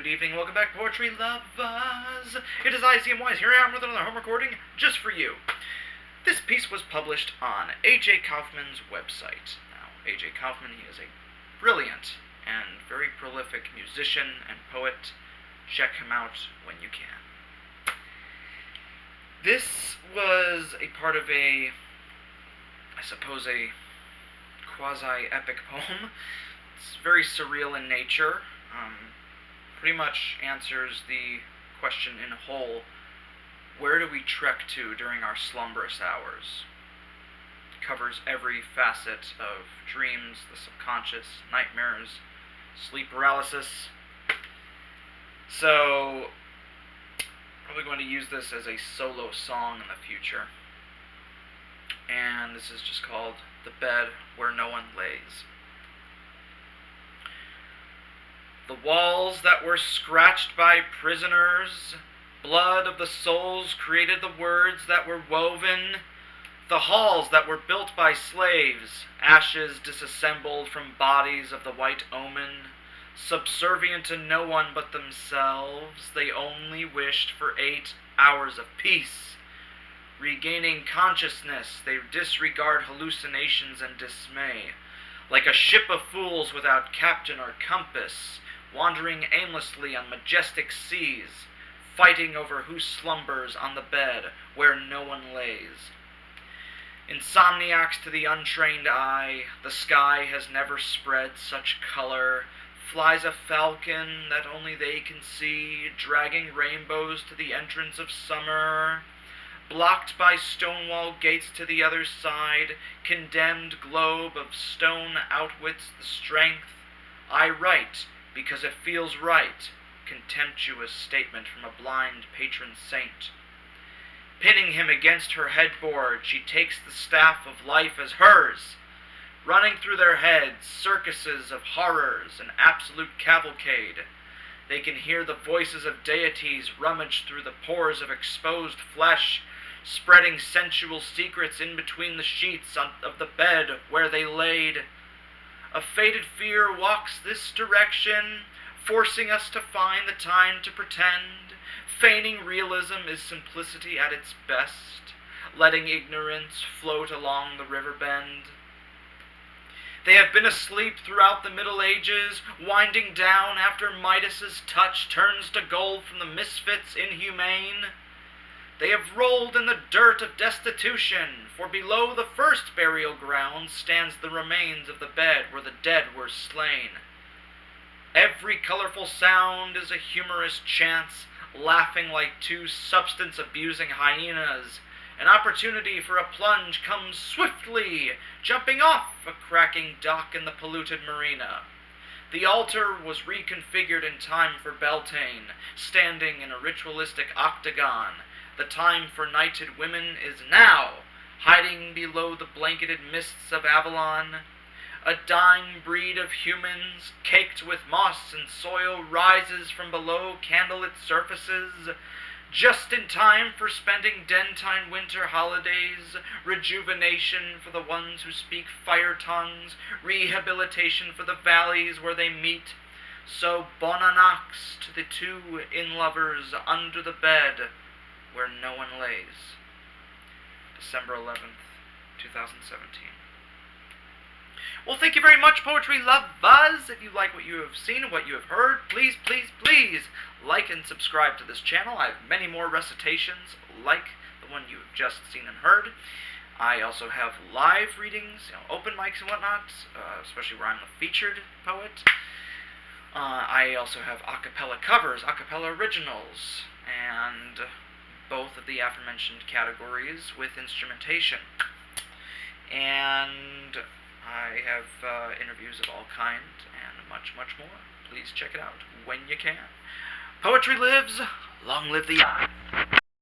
evening. Welcome back, Poetry Lovers. It is I, CM Wise. Here I am with another home recording just for you. This piece was published on A.J. Kaufmann's website. Now, A.J. Kaufmann, he is a brilliant and very prolific musician and poet. Check him out when you can. This was a part of a quasi-epic poem. It's very surreal in nature. Pretty much answers the question in whole, where do we trek to during our slumberous hours? It covers every facet of dreams, the subconscious, nightmares, sleep paralysis. So, probably going to use this as a solo song in the future. And this is just called The Bed Where No One Lays. The walls that were scratched by prisoners, blood of the souls created the words that were woven. The halls that were built by slaves, ashes disassembled from bodies of the white omen, subservient to no one but themselves, they only wished for 8 hours of peace. Regaining consciousness, they disregard hallucinations and dismay. Like a ship of fools without captain or compass, wandering aimlessly on majestic seas, fighting over who slumbers on the bed where no one lays. Insomniacs to the untrained eye, the sky has never spread such color. Flies a falcon that only they can see, dragging rainbows to the entrance of summer. Blocked by stonewall gates to the other side, condemned globe of stone outwits the strength. I write because it feels right, contemptuous statement from a blind patron saint. Pinning him against her headboard, she takes the staff of life as hers. Running through their heads, circuses of horrors, an absolute cavalcade. They can hear the voices of deities rummage through the pores of exposed flesh, spreading sensual secrets in between the sheets of the bed where they laid. A fated fear walks this direction, forcing us to find the time to pretend. Feigning realism is simplicity at its best, letting ignorance float along the river bend. They have been asleep throughout the Middle Ages, winding down after Midas's touch turns to gold from the misfits inhumane. They have rolled in the dirt of destitution, for below the first burial ground stands the remains of the bed where the dead were slain. Every colorful sound is a humorous chance, laughing like 2 substance-abusing hyenas. An opportunity for a plunge comes swiftly, jumping off a cracking dock in the polluted marina. The altar was reconfigured in time for Beltane, standing in a ritualistic octagon. The time for knighted women is now, hiding below the blanketed mists of Avalon. A dying breed of humans, caked with moss and soil, rises from below candlelit surfaces, just in time for spending dentine winter holidays, rejuvenation for the ones who speak fire tongues, rehabilitation for the valleys where they meet. So bonanax to the 2 in-lovers under the bed where no one lays. December 11th, 2017. Well, thank you very much, Poetry Lovers. If you like what you have seen and what you have heard, please, please, please like and subscribe to this channel. I have many more recitations like the one you have just seen and heard. I also have live readings, open mics and whatnot, especially where I'm the featured poet. I also have a cappella covers, a cappella originals, and both of the aforementioned categories with instrumentation. And I have interviews of all kind and much, much more. Please check it out when you can. Poetry lives, long live the eye.